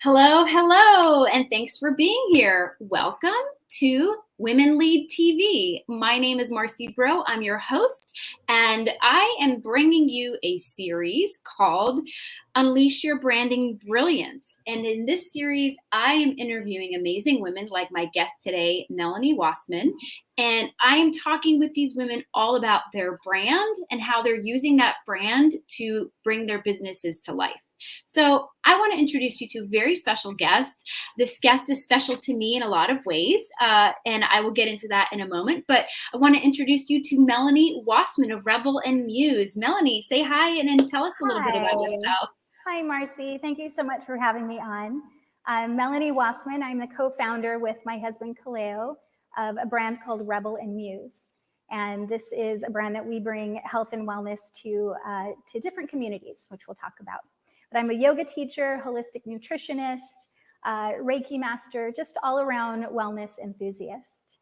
Hello, hello, and thanks for being here. Welcome to Women Lead TV. My name is Marcy Bro. I'm your host, and I am bringing you a series called Unleash Your Branding Brilliance. And in this series, I am interviewing amazing women like my guest today, Melanie Wassman. And I am talking with these women all about their brand and how they're using that brand to bring their businesses to life. So I want to introduce you to a very special guest. This guest is special to me in a lot of ways, and I will get into that in a moment. But I want to introduce you to Melanie Wassman of Rebel and Muse. Melanie, say hi and then tell us a little bit about yourself. Hi, Marcy. Thank you so much for having me on. I'm Melanie Wassman. I'm the co-founder with my husband, Kaleo, of a brand called Rebel and Muse. And this is a brand that we bring health and wellness to different communities, which we'll talk about. But I'm a yoga teacher, holistic nutritionist, Reiki master, just all around wellness enthusiast.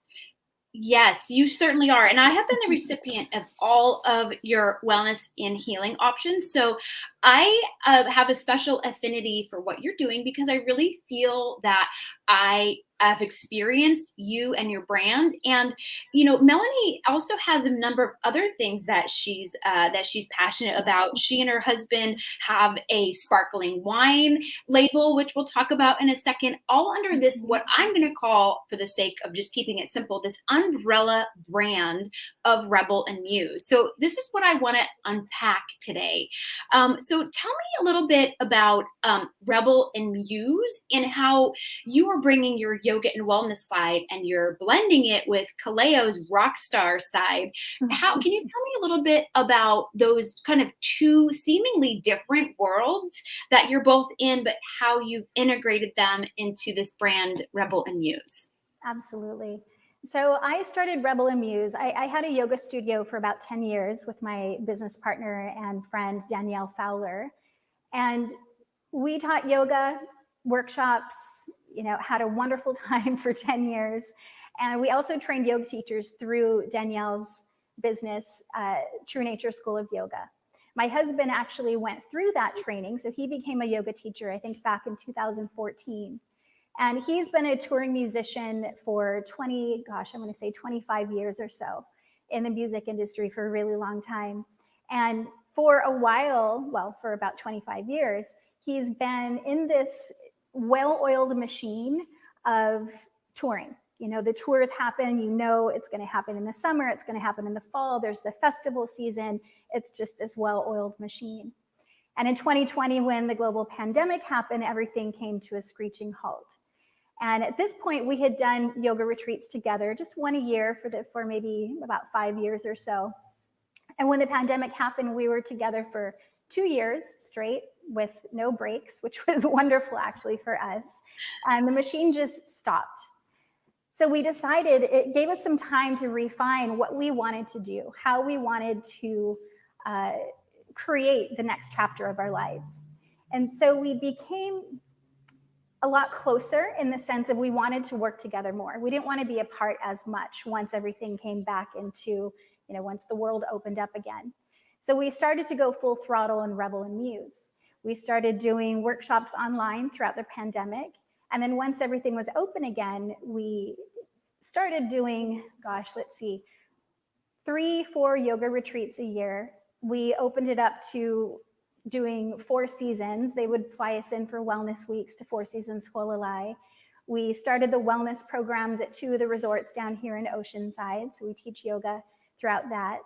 Yes, you certainly are. And I have been the recipient of all of your wellness and healing options. So I have a special affinity for what you're doing because I really feel that I have experienced you and your brand. And, you know, Melanie also has a number of other things that she's passionate about. She and her husband have a sparkling wine label, which we'll talk about in a second, all under this, what I'm going to call, for the sake of just keeping it simple, this umbrella brand of Rebel and Muse. So this is what I want to unpack today. So tell me a little bit about Rebel and Muse and how you are bringing your yoga and wellness side and you're blending it with Kaleo's rock star side. How can you tell me a little bit about those kind of two seemingly different worlds that you're both in, but how you've integrated them into this brand, Rebel and Muse? Absolutely. So I started Rebel and Muse. I had a yoga studio for about 10 years with my business partner and friend, Danielle Fowler. And we taught yoga workshops, had a wonderful time for 10 years. And we also trained yoga teachers through Danielle's business, True Nature School of Yoga. My husband actually went through that training. So he became a yoga teacher, I think back in 2014. And he's been a touring musician for 25 years or so in the music industry for a really long time. And for a while, for about 25 years, he's been in this well-oiled machine of touring. The tours happen, it's going to happen in the summer, it's going to happen in the fall, there's the festival season. It's just this well-oiled machine. And in 2020, when the global pandemic happened, everything came to a screeching halt. And at this point, we had done yoga retreats together, just one a year for maybe about 5 years or so. And when the pandemic happened, we were together for 2 years straight with no breaks, which was wonderful actually for us. And the machine just stopped. So we decided, it gave us some time to refine what we wanted to do, how we wanted to create the next chapter of our lives. And so we became a lot closer in the sense of we wanted to work together more. We didn't want to be apart as much once everything came back into, once the world opened up again. So we started to go full throttle in Rebel and Muse. We started doing workshops online throughout the pandemic. And then once everything was open again, we started doing, 3-4 yoga retreats a year. We opened it up to doing 4 seasons. They would fly us in for wellness weeks to Four Seasons Hualalai. We started the wellness programs at 2 of the resorts down here in Oceanside. So we teach yoga throughout that.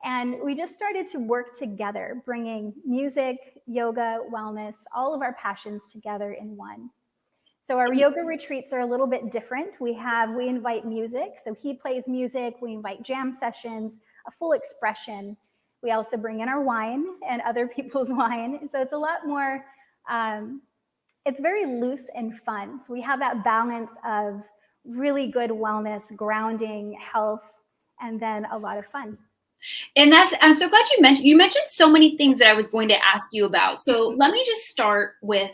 And we just started to work together, bringing music, yoga, wellness, all of our passions together in one. So our yoga retreats are a little bit different. We invite music. So he plays music. We invite jam sessions, a full expression. We also bring in our wine and other people's wine. So it's a lot more, it's very loose and fun. So we have that balance of really good wellness, grounding, health, and then a lot of fun. And I'm so glad you mentioned so many things that I was going to ask you about. So let me just start with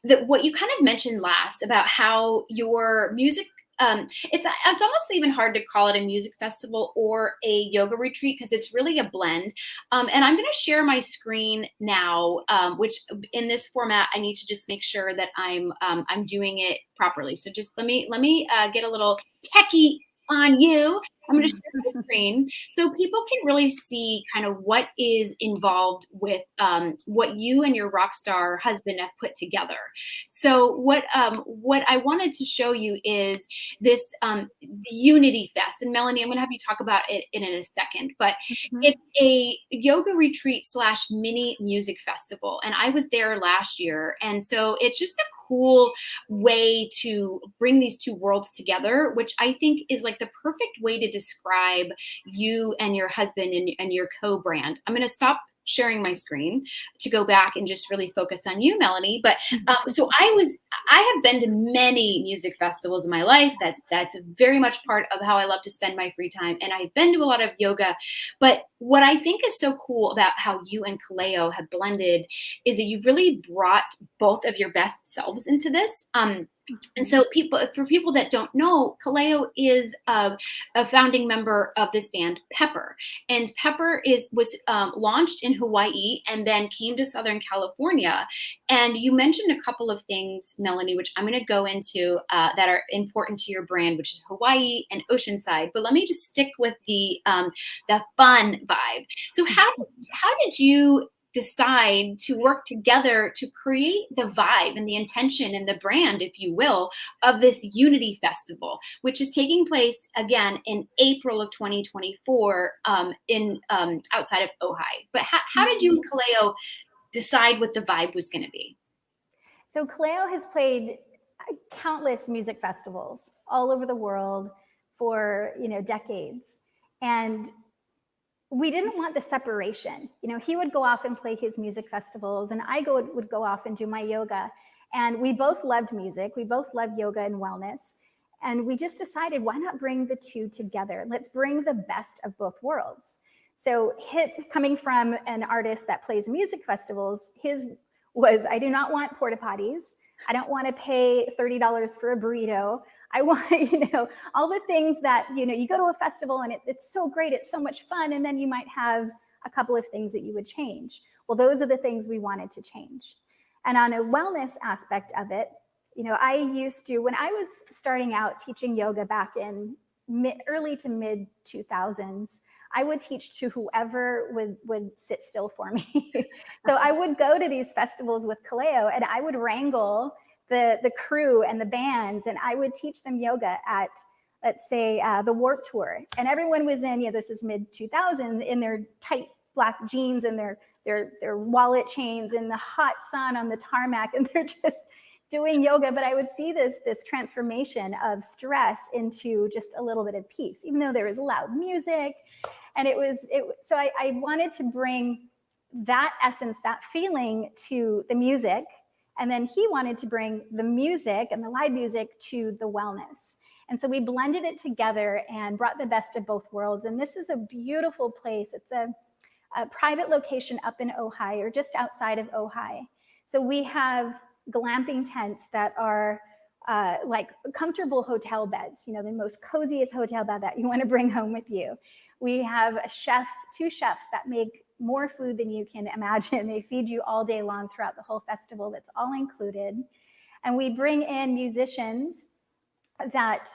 what you kind of mentioned last about how your music it's almost even hard to call it a music festival or a yoga retreat because it's really a blend. And I'm going to share my screen now, which in this format I need to just make sure that I'm doing it properly. So just let me get a little techie on you. I'm going to share my screen so people can really see kind of what is involved with what you and your rock star husband have put together. So what I wanted to show you is this Unity Fest, and Melanie, I'm going to have you talk about it in a second, but it's a yoga retreat / mini music festival, and I was there last year, and so it's just a cool way to bring these two worlds together, which I think is like the perfect way to describe you and your husband and your co-brand. I'm going to stop sharing my screen to go back and just really focus on you, Melanie. But so I have been to many music festivals in my life. That's very much part of how I love to spend my free time. And I've been to a lot of yoga. But what I think is so cool about how you and Kaleo have blended is that you've really brought both of your best selves into this. And so for people that don't know, Kaleo is a founding member of this band, Pepper. And Pepper was launched in Hawaii and then came to Southern California. And you mentioned a couple of things, Melanie, which I'm going to go into that are important to your brand, which is Hawaii and Oceanside. But let me just stick with the fun vibe. So how did you decide to work together to create the vibe and the intention and the brand, if you will, of this Unity Festival, which is taking place again in April of 2024 in outside of Ojai? But how did you and Kaleo decide what the vibe was going to be? So Kaleo has played countless music festivals all over the world for decades, and we didn't want the separation. He would go off and play his music festivals, and I would go off and do my yoga. And we both loved music. We both loved yoga and wellness. And we just decided, why not bring the two together? Let's bring the best of both worlds. So coming from an artist that plays music festivals, his was, I do not want porta potties. I don't want to pay $30 for a burrito. I want, all the things that, you go to a festival and it's so great. It's so much fun. And then you might have a couple of things that you would change. Well, those are the things we wanted to change. And on a wellness aspect of it, I used to, when I was starting out teaching yoga back in early to mid 2000s, I would teach to whoever would sit still for me. So I would go to these festivals with Kaleo and I would wrangle the crew and the bands, and I would teach them yoga at, let's say, the Warped Tour. And everyone was in, this is mid 2000s, in their tight black jeans and their wallet chains in the hot sun on the tarmac, and they're just doing yoga. But I would see this transformation of stress into just a little bit of peace, even though there was loud music. And so I wanted to bring that essence, that feeling to the music. And then he wanted to bring the music and the live music to the wellness. And so we blended it together and brought the best of both worlds. And this is a beautiful place. It's a private location up in Ojai, or just outside of Ojai. So we have glamping tents that are like comfortable hotel beds, the most coziest hotel bed that you want to bring home with you. We have two chefs that make more food than you can imagine. They feed you all day long throughout the whole festival. That's all included. And we bring in musicians that,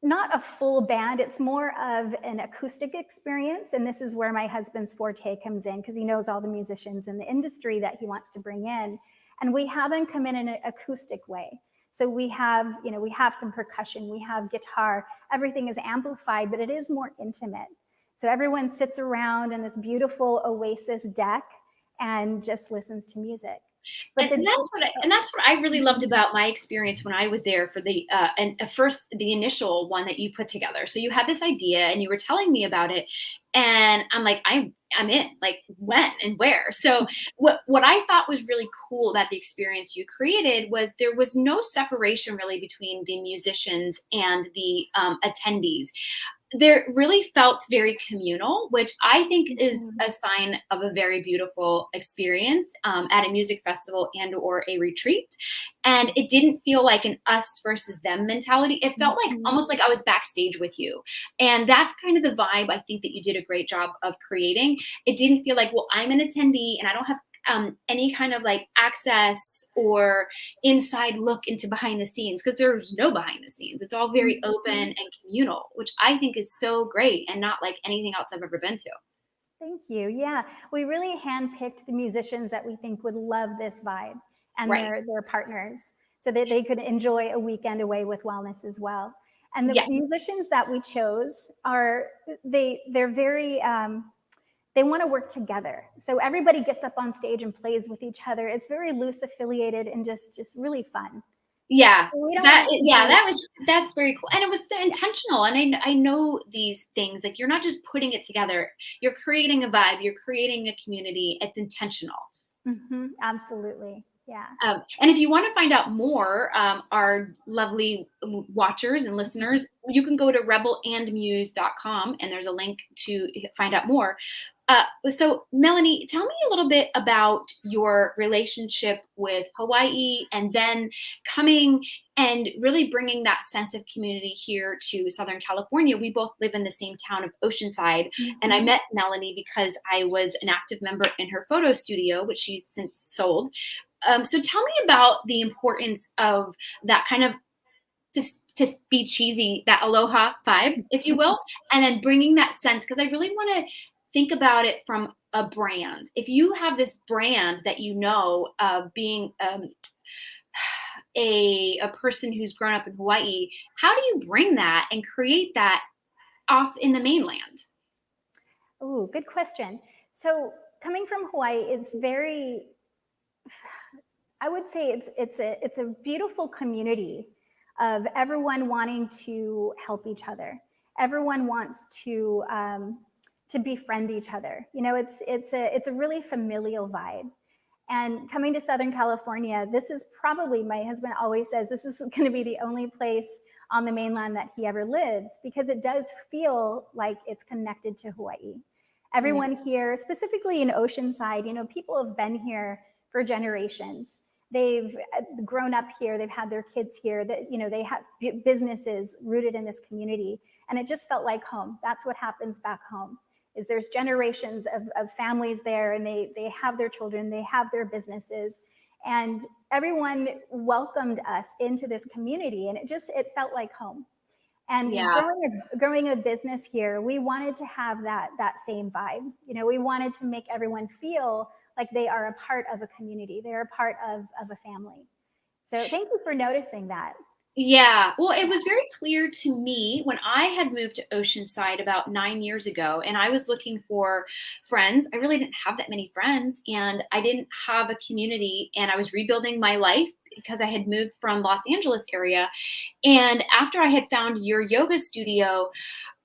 not a full band, it's more of an acoustic experience. And this is where my husband's forte comes in, because he knows all the musicians in the industry that he wants to bring in. And we have them come in an acoustic way. So we have some percussion, we have guitar, everything is amplified, but it is more intimate. So everyone sits around in this beautiful oasis deck and just listens to music. And that's what I really loved about my experience when I was there for the initial one that you put together. So you had this idea and you were telling me about it, and I'm like, I'm in. Like, when and where? So what I thought was really cool about the experience you created was there was no separation really between the musicians and the attendees. there really felt very communal, which I think is Mhm. a sign of a very beautiful experience at a music festival and or a retreat. And it didn't feel like an us versus them mentality. It felt like Mhm. almost like I was backstage with you. And that's kind of the vibe I think that you did a great job of creating. It didn't feel like, well, I'm an attendee and I don't have any kind of like access or inside look into behind the scenes, because there's no behind the scenes. It's all very open Mhm. and communal, which I think is so great and not like anything else I've ever been to. Thank you. Yeah, we really handpicked the musicians that we think would love this vibe and Right. their partners so that they could enjoy a weekend away with wellness as well. And the Yeah. musicians that we chose are they're very they want to work together. So everybody gets up on stage and plays with each other. It's very loose affiliated and just really fun. Yeah. We don't have to Yeah, be that's very cool. And it was intentional. And I know these things, like you're not just putting it together. You're creating a vibe, you're creating a community. It's intentional. absolutely. Yeah. And if you want to find out more, our lovely watchers and listeners, you can go to rebelandmuse.com and there's a link to find out more. So, Melanie, tell me a little bit about your relationship with Hawaii and then coming and really bringing that sense of community here to Southern California. We both live in the same town of Oceanside, and I Mhm. met Melanie because I was an active member in her photo studio, which she's since sold. So tell me about the importance of that kind of, to be cheesy, that aloha vibe, if you will, and then bringing that sense, because I really want to think about it from a brand. If you have this brand that you know, being a person who's grown up in Hawaii, how do you bring that and create that off in the mainland? Ooh, good question. So coming from Hawaii, it's very, I would say it's a beautiful community of everyone wanting to help each other. Everyone wants to befriend each other. You know, it's a really familial vibe. And coming to Southern California, this is probably, my husband always says, this is going to be the only place on the mainland that he ever lives, because it does feel like it's connected to Hawaii. Mm. Everyone here, specifically in Oceanside, you know, people have been here for generations. They've grown up here, they've had their kids here, that, you know, they have businesses rooted in this community, and it just felt like home. That's what happens back home, is there's generations of families there, and they have their children, they have their businesses, and everyone welcomed us into this community, and it felt like home. And Yeah. growing a business here, we wanted to have that same vibe. You know, we wanted to make everyone feel like they are a part of a community, they're a part of a family. So thank you for noticing that. Yeah. Well, it was very clear to me when I had moved to Oceanside about 9 years ago and I was looking for friends. I really didn't have that many friends and I didn't have a community and I was rebuilding my life because I had moved from Los Angeles area. And after I had found your yoga studio,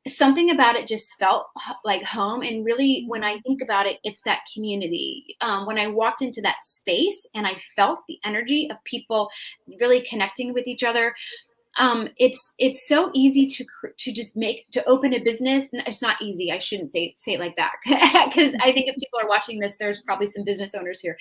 something about it just felt like home. And really, when I think about it, it's that community. When I walked into that space and I felt the energy of people really connecting with each other, it's so easy to just make to open a business. It's not easy. I shouldn't say it like that, because I think if people are watching this, there's probably some business owners here.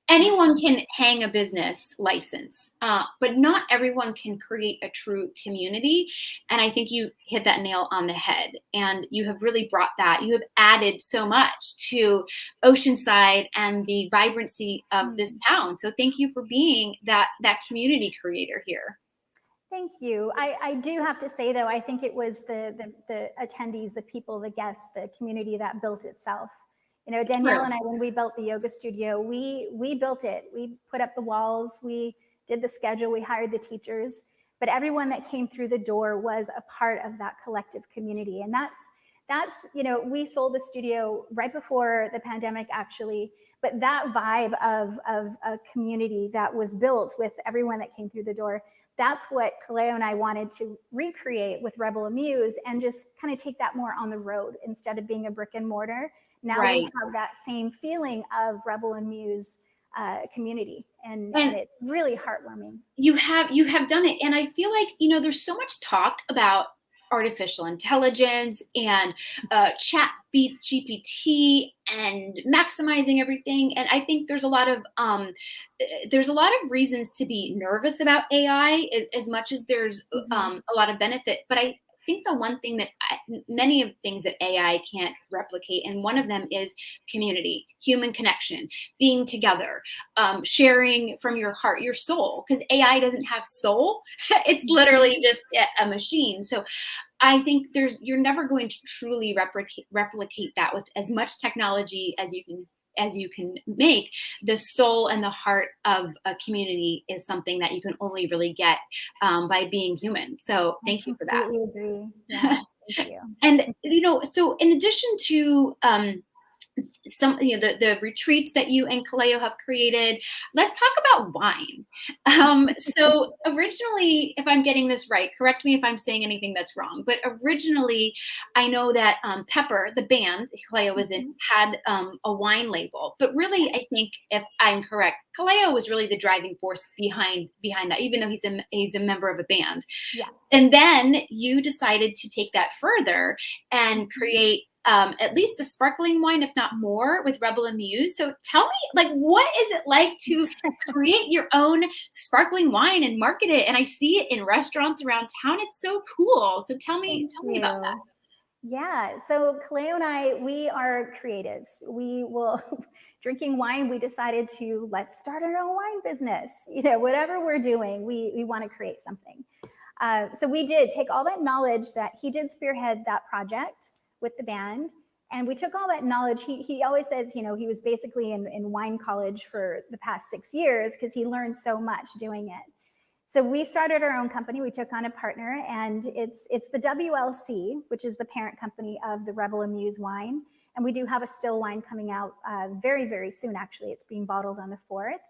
Anyone can hang a business license, but not everyone can create a true community. And I think you hit that nail on the head. And you have really brought that. You have added so much to Oceanside and the vibrancy of this Mhm. town. So thank you for being that community creator here. Thank you. I do have to say, though, I think it was the attendees, the people, the guests, the community that built itself. You know, Danielle True. and I, when we built the yoga studio, we built it. We put up the walls, we did the schedule, we hired the teachers, but everyone that came through the door was a part of that collective community. And that's you know, we sold the studio right before the pandemic, actually, but that vibe of a community that was built with everyone that came through the door, that's what Kaleo and I wanted to recreate with Rebel Amuse, and just kind of take that more on the road instead of being a brick and mortar. Now we Right. have that same feeling of Rebel and Muse community, and And it's really heartwarming. you have done it. And I feel like, there's so much talk about artificial intelligence and chat GPT and maximizing everything. And I think there's a lot of reasons to be nervous about AI as much as there's Mhm. a lot of benefit. But I think the one thing that many of the things that AI can't replicate, and one of them is community, human connection, being together, sharing from your heart, your soul, because AI doesn't have soul. It's literally Mhm. just a machine. So I think you're never going to truly replicate that with as much technology as you can make. The soul and the heart of a community is something that you can only really get by being human. So I thank you for completely agree. that. Yeah, thank you. And so in addition to some the retreats that you and Kaleo have created, let's talk about wine. So originally, if I'm getting this right, correct me if I'm saying anything that's wrong, but originally I know that Pepper, the band Kaleo was in, Mhm. had a wine label, but really I think, if I'm correct, Kaleo was really the driving force behind that, even though he's a member of a band. Yeah. And then you decided to take that further and Mhm. create at least a sparkling wine, if not more, with Rebel and Muse. So tell me, like, what is it like to create your own sparkling wine and market it? And I see it in restaurants around town. It's so cool. So Thank tell me about you. Yeah. So Kaleo and I, we are creatives. We will drinking wine. We decided to let's start our own wine business. Whatever we're doing, we want to create something. So we did take all that knowledge that he did spearhead that project with the band. And we took all that knowledge. He always says, he was basically in wine college for the past 6 years because he learned so much doing it. So we started our own company. We took on a partner, and it's the WLC, which is the parent company of the Rebel and Muse wine. And we do have a still wine coming out very, very soon, actually. It's being bottled on the 4th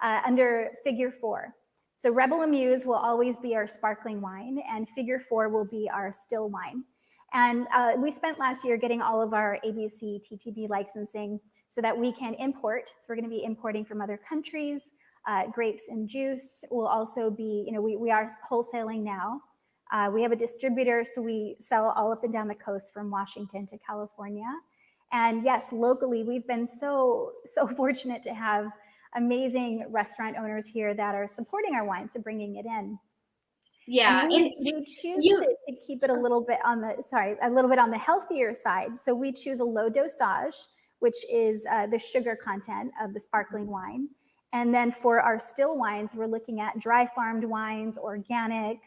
under Figure 4. So Rebel and Muse will always be our sparkling wine, and Figure 4 will be our still wine. And we spent last year getting all of our ABC TTB licensing so that we can import. So we're going to be importing from other countries. Grapes and juice will also be, we are wholesaling now. We have a distributor, so we sell all up and down the coast from Washington to California. And yes, locally, we've been so fortunate to have amazing restaurant owners here that are supporting our wine, so bringing it in. And Yeah. we choose You to keep it a little bit on the healthier side. So we choose a low dosage, which is the sugar content of the sparkling wine. And then for our still wines, we're looking at dry farmed wines, organic,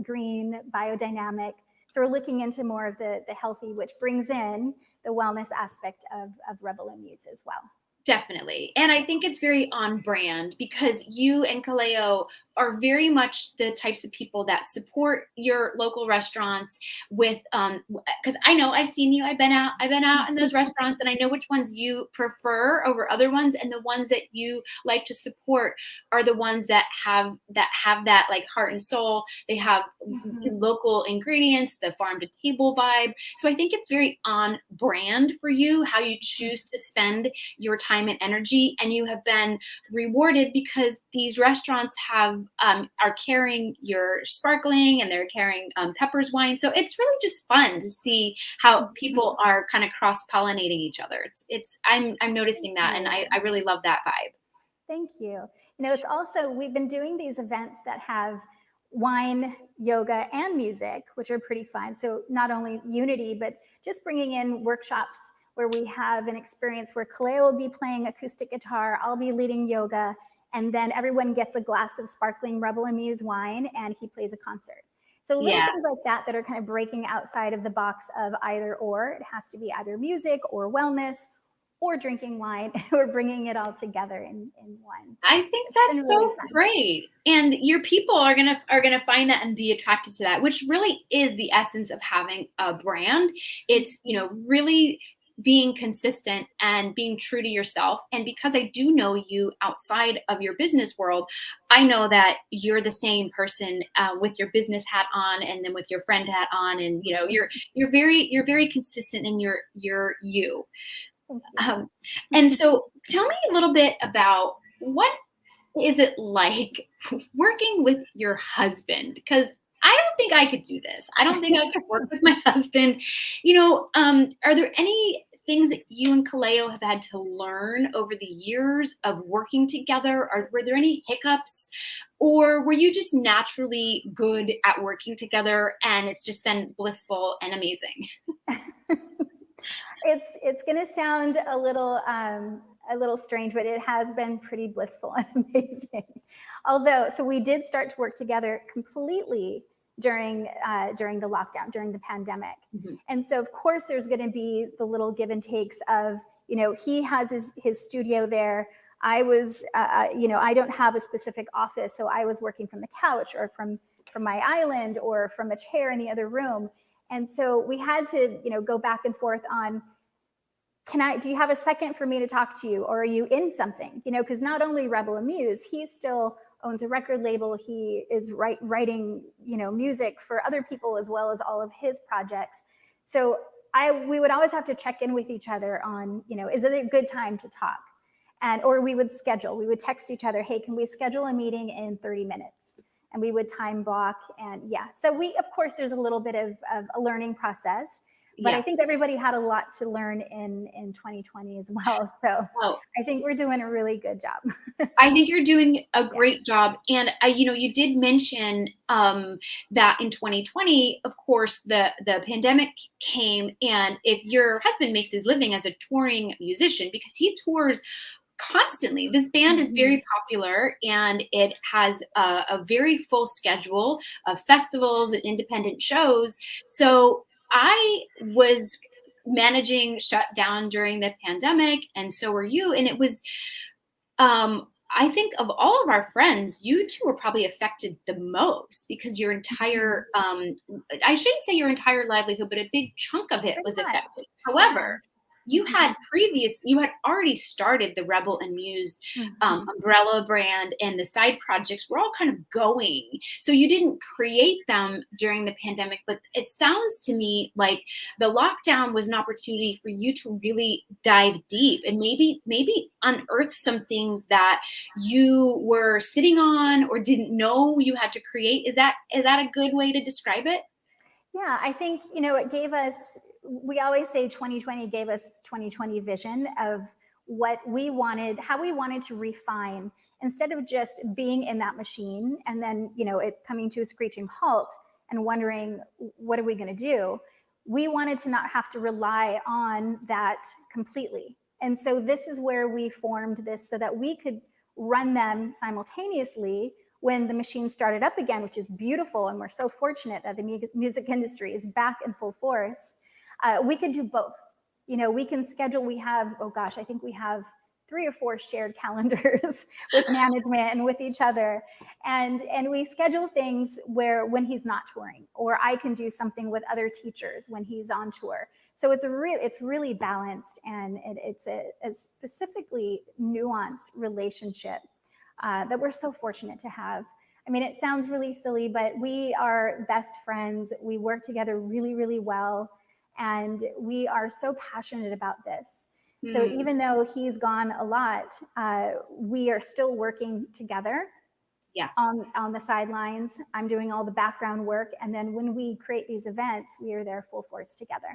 green, biodynamic. So we're looking into more of the healthy, which brings in the wellness aspect of Rebel and Muse as well. Definitely. And I think it's very on brand because you and Kaleo are very much the types of people that support your local restaurants with because I know I've seen you. I've been out in those restaurants, and I know which ones you prefer over other ones, and the ones that you like to support are the ones that have that like heart and soul. They have Mhm. local ingredients, the farm to table vibe. So I think it's very on brand for you how you choose to spend your time and energy, and you have been rewarded because these restaurants are carrying your sparkling, and they're carrying Pepper's wine. So it's really just fun to see how people are kind of cross pollinating each other. I'm noticing that, and Yeah. I really love that vibe. Thank you. It's also, we've been doing these events that have wine, yoga, and music, which are pretty fun. So not only unity, but just bringing in workshops where we have an experience where Kaleo will be playing acoustic guitar, I'll be leading yoga, and then everyone gets a glass of sparkling Rebel and Muse wine, and he plays a concert. So little Yeah. things like that that are kind of breaking outside of the box of either or. It has to be either music or wellness or drinking wine or bringing it all together in one. I think It's been that's really so fun. great. And your people are gonna find that and be attracted to that, which really is the essence of having a brand. It's, really being consistent and being true to yourself. And because I do know you outside of your business world, I know that you're the same person with your business hat on, and then with your friend hat on, and you're very consistent in your you. Thank you. Um, and so tell me a little bit about what is it like working with your husband? Because I don't think I could do this. I don't think I could work with my husband. Are there any things that you and Kaleo have had to learn over the years of working together? Or were there any hiccups? Or were you just naturally good at working together and it's just been blissful and amazing? It's going to sound a little strange, but it has been pretty blissful and amazing. Although, so we did start to work together completely during the lockdown, during the pandemic. Mm-hmm. And so of course there's going to be the little give and takes of, he has his studio there. I was, I don't have a specific office, so I was working from the couch or from my island or from a chair in the other room. And so we had to, go back and forth on, do you have a second for me to talk to you? Or are you in something? Because not only Rebel and Muse, he still owns a record label. He is writing, music for other people as well as all of his projects. So we would always have to check in with each other on, is it a good time to talk? Or we would text each other, hey, can we schedule a meeting in 30 minutes? And we would time block. And so of course, there's a little bit of a learning process. But I think everybody had a lot to learn in 2020 as well. So I think we're doing a really good job. I think you're doing a great job. And, you did mention that in 2020, of course, the pandemic came. And if your husband makes his living as a touring musician, because he tours constantly. This band is very popular and it has a very full schedule of festivals and independent shows. So I was managing shutdown during the pandemic, and so were you. And it was, I think of all of our friends, you two were probably affected the most because your entire, I shouldn't say your entire livelihood, but a big chunk of it was affected. However, you had already started the Rebel and Muse umbrella brand, and the side projects were all kind of going. So you didn't create them during the pandemic, but it sounds to me like the lockdown was an opportunity for you to really dive deep and maybe unearth some things that you were sitting on or didn't know you had to create. Is that a good way to describe it? Yeah, I think, it gave us, we always say 2020 gave us 2020 vision of what we wanted, how we wanted to refine instead of just being in that machine and then, it coming to a screeching halt and wondering, what are we going to do? We wanted to not have to rely on that completely. And so this is where we formed this so that we could run them simultaneously when the machine started up again, which is beautiful. And we're so fortunate that the music industry is back in full force. We could do both. We can schedule, I think we have 3 or 4 shared calendars with management and with each other. And we schedule things where when he's not touring, or I can do something with other teachers when he's on tour. So it's really balanced, and it's a specifically nuanced relationship that we're so fortunate to have. I mean, it sounds really silly, but we are best friends. We work together really, really well. And we are so passionate about this. So even though he's gone a lot, we are still working together on the sidelines. I'm doing all the background work. And then when we create these events, we are there full force together.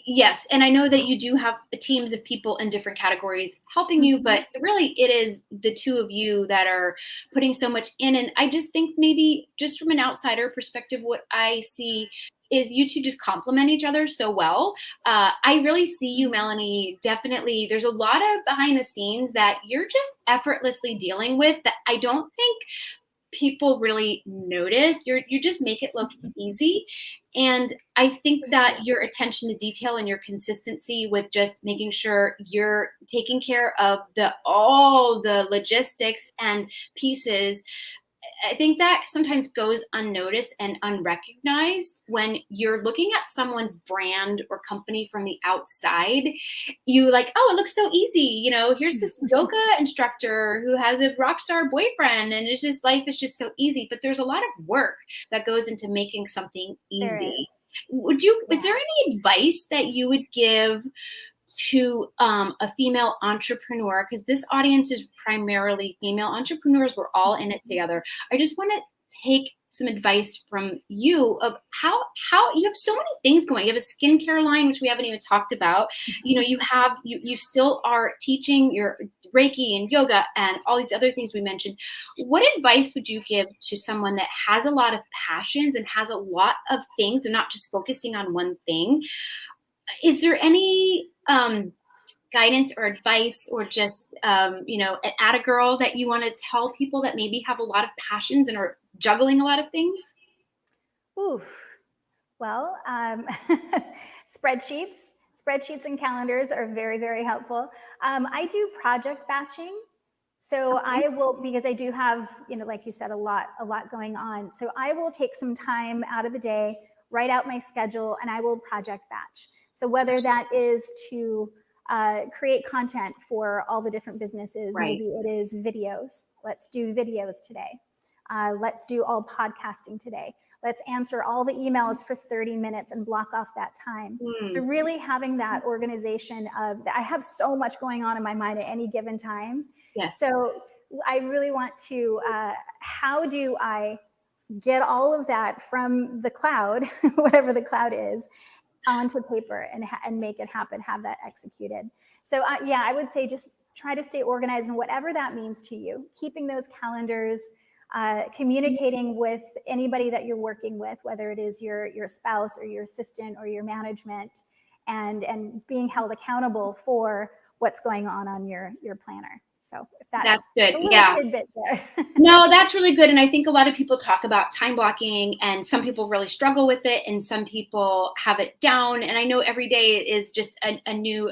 Yes. And I know that you do have teams of people in different categories helping you, but really it is the two of you that are putting so much in. And I just think maybe just from an outsider perspective, what I see is you two just complement each other so well. I really see you, Melanie. Definitely, there's a lot of behind the scenes that you're just effortlessly dealing with that I don't think people really notice. You just make it look easy. And I think that your attention to detail and your consistency with just making sure you're taking care of all the logistics and pieces, I think that sometimes goes unnoticed and unrecognized when you're looking at someone's brand or company from the outside. You like, oh, it looks so easy. Here's this yoga instructor who has a rock star boyfriend, and it's just life is just so easy. But there's a lot of work that goes into making something easy. Is there any advice that you would give to a female entrepreneur, because this audience is primarily female entrepreneurs. We're all in it together. I just want to take some advice from you of how you have so many things going. You have a skincare line, which we haven't even talked about. You know, you still are teaching your Reiki and yoga and all these other things we mentioned. What advice would you give to someone that has a lot of passions and has a lot of things and not just focusing on one thing? Is there any guidance or advice or just at a girl that you want to tell people that maybe have a lot of passions and are juggling a lot of things? Oof. Well, spreadsheets and calendars are very, very helpful. I do project batching. So Okay. I will, because I do have, like you said, a lot going on. So I will take some time out of the day, write out my schedule, and I will project batch. So whether that is to create content for all the different businesses, Right. maybe it is videos. Let's do videos today. Let's do all podcasting today. Let's answer all the emails for 30 minutes and block off that time. So really having that organization of, I have so much going on in my mind at any given time. Yes. So I really want to, how do I get all of that from the cloud, whatever the cloud is, onto paper and make it happen, have that executed. So I would say just try to stay organized and whatever that means to you, keeping those calendars, communicating with anybody that you're working with, whether it is your spouse or your assistant or your management, and being held accountable for what's going on your planner. So if that's good. a little Yeah. tidbit there. No, that's really good. And I think a lot of people talk about time blocking, and some people really struggle with it and some people have it down. And I know every day is just a new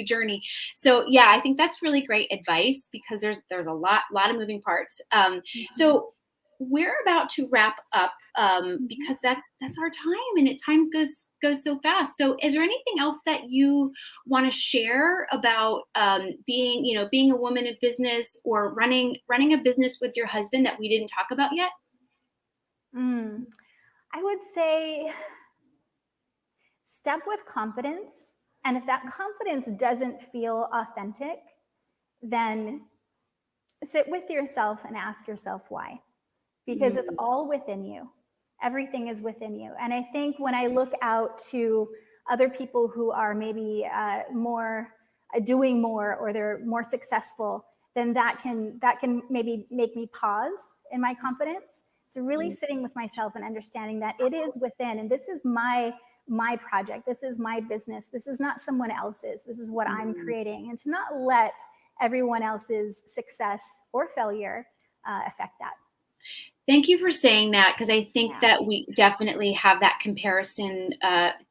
journey. So yeah, I think that's really great advice because there's a lot of moving parts. So we're about to wrap up because that's our time, and times goes so fast. So is there anything else that you want to share about being a woman in business or running a business with your husband that we didn't talk about yet? I would say step with confidence. And if that confidence doesn't feel authentic, then sit with yourself and ask yourself why. Because it's all within you. Everything is within you. And I think when I look out to other people who are maybe more doing more, or they're more successful, then that can maybe make me pause in my confidence. So really sitting with myself and understanding that it is within, and this is my project. This is my business. This is not someone else's. This is what I'm creating. And to not let everyone else's success or failure affect that. Thank you for saying that, because I think that we definitely have that comparison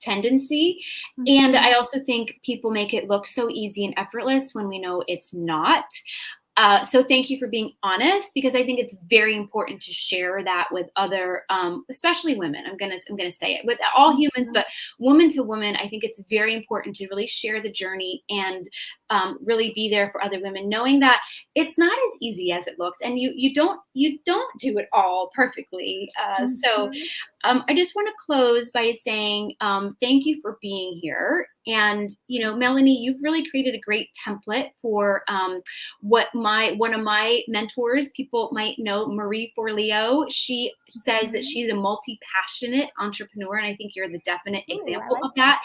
tendency. And I also think people make it look so easy and effortless when we know it's not. So thank you for being honest, because I think it's very important to share that with other, especially women. I'm gonna say it with all humans, but woman to woman, I think it's very important to really share the journey and really be there for other women, knowing that it's not as easy as it looks, and you don't do it all perfectly. So I just want to close by saying thank you for being here. And Melanie, you've really created a great template for what one of my mentors, people might know, Marie Forleo. She says that she's a multi-passionate entrepreneur, and I think you're the definite example of that.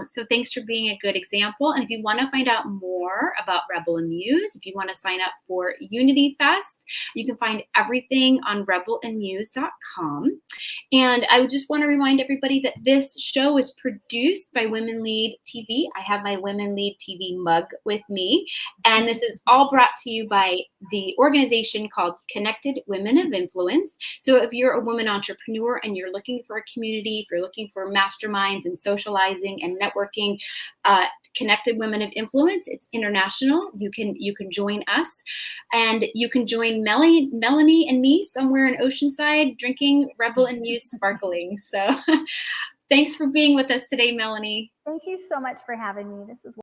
So thanks for being a good example. And if you want to find out more about Rebel and Muse, if you want to sign up for Unity Fest, you can find everything on rebelandmuse.com. And I would just want to remind everybody that this show is produced by Women Lead TV. I have my Women Lead TV mug with me. And this is all brought to you by the organization called Connected Women of Influence. So if you're a woman entrepreneur and you're looking for a community, if you're looking for masterminds and socializing and networking, Connected Women of Influence, it's international. You can join us, and you can join Melanie and me somewhere in Oceanside drinking Rebel and Muse sparkling. So thanks for being with us today, Melanie. Thank you so much for having me. This is